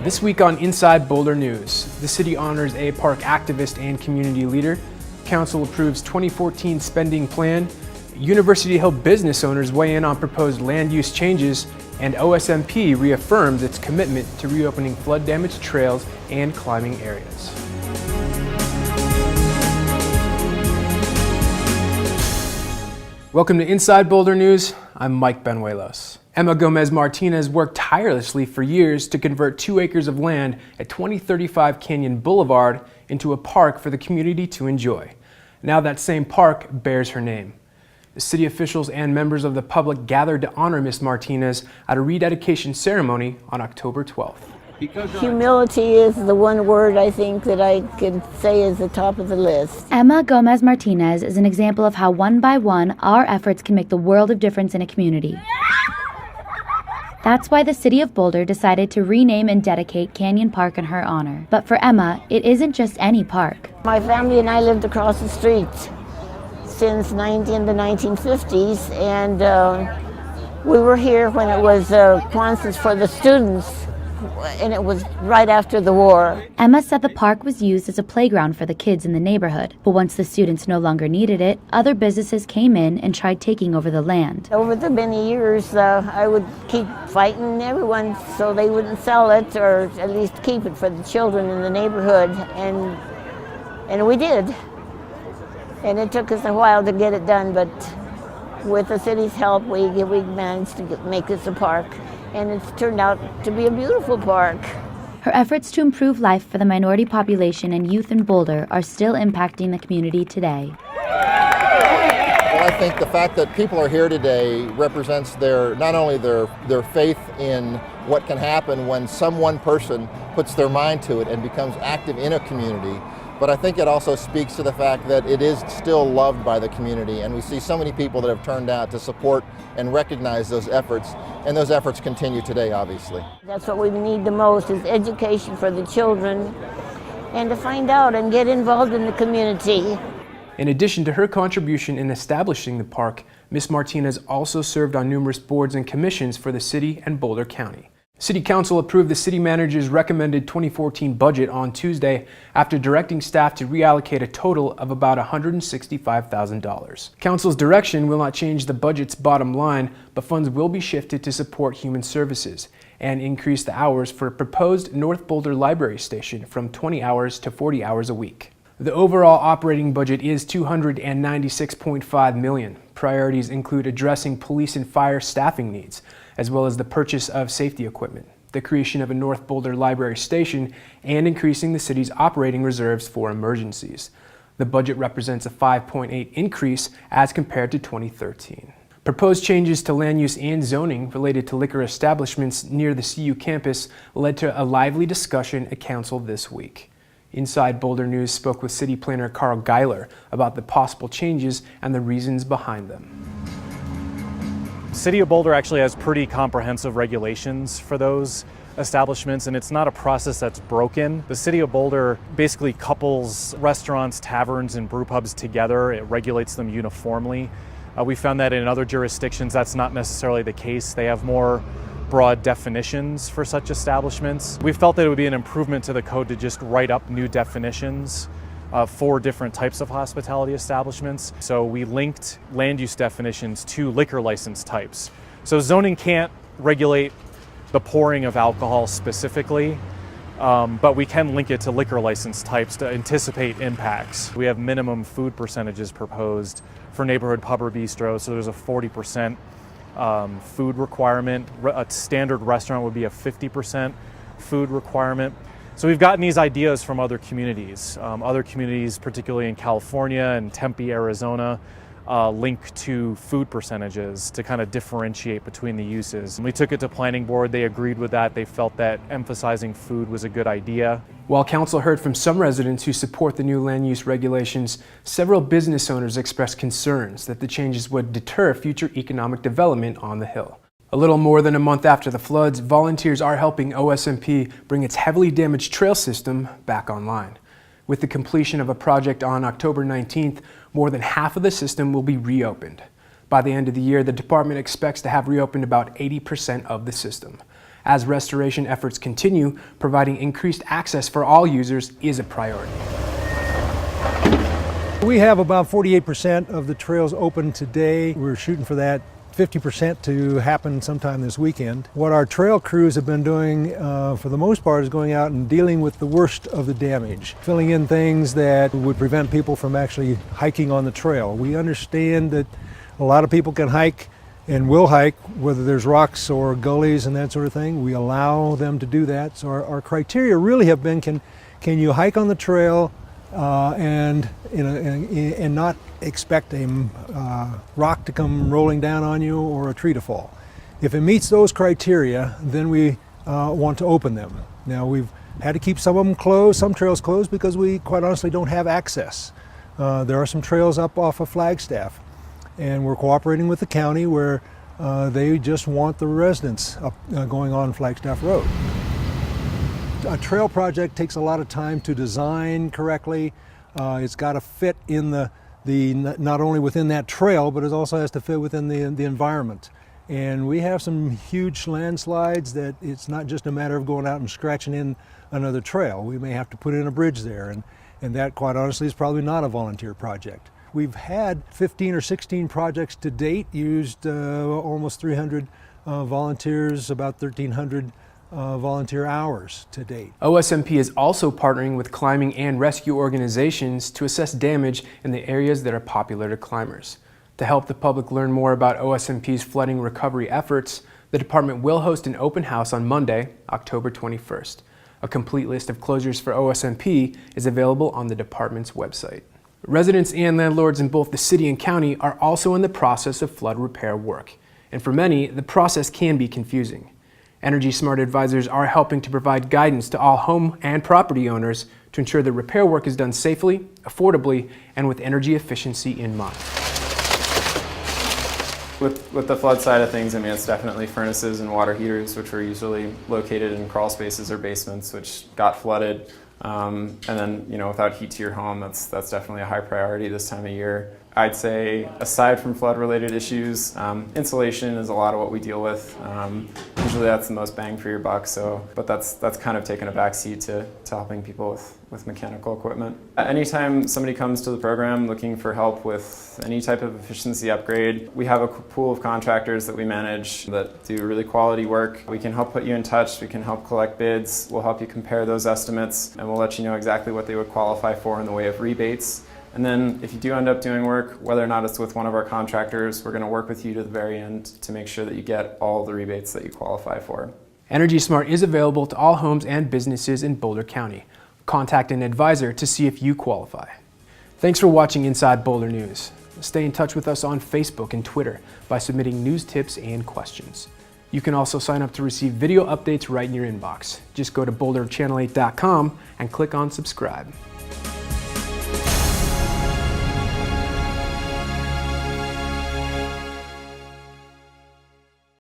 This week on Inside Boulder News, the city honors a park activist and community leader, council approves 2014 spending plan, University Hill business owners weigh in on proposed land use changes, and OSMP reaffirms its commitment to reopening flood-damaged trails and climbing areas. Welcome to Inside Boulder News. I'm Mike Benuelos. Emma Gomez-Martinez worked tirelessly for years to convert 2 acres of land at 2035 Canyon Boulevard into a park for the community to enjoy. Now that same park bears her name. The city officials and members of the public gathered to honor Ms. Martinez at a rededication ceremony on October 12th. Humility is the one word I think that I could say is the top of the list. Emma Gomez-Martinez is an example of how one by one our efforts can make the world of difference in a community. That's why the city of Boulder decided to rename and dedicate Canyon Park in her honor. But for Emma, it isn't just any park. My family and I lived across the street since the 1950s, and we were here when it was Kwanzaa for the students, and it was right after the war. Emma said the park was used as a playground for the kids in the neighborhood, but once the students no longer needed it, other businesses came in and tried taking over the land. Over the many years, I would keep fighting everyone so they wouldn't sell it, or at least keep it for the children in the neighborhood, and we did. And it took us a while to get it done, but with the city's help, we managed to make this a park. And it's turned out to be a beautiful park. Her efforts to improve life for the minority population and youth in Boulder are still impacting the community today. Well, I think the fact that people are here today represents not only their faith in what can happen when one person puts their mind to it and becomes active in a community, but I think it also speaks to the fact that it is still loved by the community, and we see so many people that have turned out to support and recognize those efforts, and those efforts continue today, obviously. That's what we need the most, is education for the children, and to find out and get involved in the community. In addition to her contribution in establishing the park, Ms. Martinez also served on numerous boards and commissions for the city and Boulder County. City Council approved the city manager's recommended 2014 budget on Tuesday after directing staff to reallocate a total of about $165,000. Council's direction will not change the budget's bottom line, but funds will be shifted to support human services and increase the hours for a proposed North Boulder Library Station from 20 hours to 40 hours a week. The overall operating budget is $296.5 million. Priorities include addressing police and fire staffing needs, as well as the purchase of safety equipment, the creation of a North Boulder Library Station, and increasing the city's operating reserves for emergencies. The budget represents a 5.8% increase as compared to 2013. Proposed changes to land use and zoning related to liquor establishments near the CU campus led to a lively discussion at council this week. Inside Boulder News spoke with City Planner Carl Geiler about the possible changes and the reasons behind them. City of Boulder actually has pretty comprehensive regulations for those establishments, and it's not a process that's broken. The City of Boulder basically couples restaurants, taverns, and brew pubs together. It regulates them uniformly. We found that in other jurisdictions that's not necessarily the case. They have more broad definitions for such establishments. We felt that it would be an improvement to the code to just write up new definitions for different types of hospitality establishments. So we linked land use definitions to liquor license types. So zoning can't regulate the pouring of alcohol specifically, but we can link it to liquor license types to anticipate impacts. We have minimum food percentages proposed for neighborhood pub or bistro, so there's a 40% food requirement. A standard restaurant would be a 50% food requirement. So we've gotten these ideas from other communities, particularly in California and Tempe, Arizona, link to food percentages to kind of differentiate between the uses. And we took it to planning board. They agreed with that. They felt that emphasizing food was a good idea. While council heard from some residents who support the new land use regulations, several business owners expressed concerns that the changes would deter future economic development on the Hill. A little more than a month after the floods, volunteers are helping OSMP bring its heavily damaged trail system back online. With the completion of a project on October 19th, more than half of the system will be reopened. By the end of the year, the department expects to have reopened about 80% of the system. As restoration efforts continue, providing increased access for all users is a priority. We have about 48% of the trails open today. We're shooting for that 50% to happen sometime this weekend. What our trail crews have been doing for the most part is going out and dealing with the worst of the damage, filling in things that would prevent people from actually hiking on the trail. We understand that a lot of people can hike and will hike, whether there's rocks or gullies and that sort of thing. We allow them to do that. So our criteria really have been, can you hike on the trail and not expect a rock to come rolling down on you or a tree to fall. If it meets those criteria, then we want to open them. Now, we've had to keep some of them closed, some trails closed, because we quite honestly don't have access. There are some trails up off of Flagstaff, and we're cooperating with the county where they just want the residents up, going on Flagstaff Road. A trail project takes a lot of time to design correctly. It's got to fit in the not only within that trail, but it also has to fit within the environment. And we have some huge landslides that it's not just a matter of going out and scratching in another trail. We may have to put in a bridge there, and that, quite honestly, is probably not a volunteer project. We've had 15 or 16 projects to date, used almost 300 volunteers, about 1,300 volunteer hours to date. OSMP is also partnering with climbing and rescue organizations to assess damage in the areas that are popular to climbers. To help the public learn more about OSMP's flooding recovery efforts, the department will host an open house on Monday, October 21st. A complete list of closures for OSMP is available on the department's website. Residents and landlords in both the city and county are also in the process of flood repair work, and for many, the process can be confusing. Energy Smart advisors are helping to provide guidance to all home and property owners to ensure the repair work is done safely, affordably, and with energy efficiency in mind. With the flood side of things, I mean, it's definitely furnaces and water heaters, which were usually located in crawl spaces or basements, which got flooded. And then, without heat to your home, that's definitely a high priority this time of year. I'd say, aside from flood-related issues, insulation is a lot of what we deal with. Usually that's the most bang for your buck, but that's kind of taken a backseat to helping people with mechanical equipment. Anytime somebody comes to the program looking for help with any type of efficiency upgrade, we have a pool of contractors that we manage that do really quality work. We can help put you in touch, we can help collect bids, we'll help you compare those estimates, and we'll let you know exactly what they would qualify for in the way of rebates. And then if you do end up doing work, whether or not it's with one of our contractors, we're going to work with you to the very end to make sure that you get all the rebates that you qualify for. Energy Smart is available to all homes and businesses in Boulder County. Contact an advisor to see if you qualify. Thanks for watching Inside Boulder News. Stay in touch with us on Facebook and Twitter by submitting news tips and questions. You can also sign up to receive video updates right in your inbox. Just go to boulderchannel8.com and click on subscribe.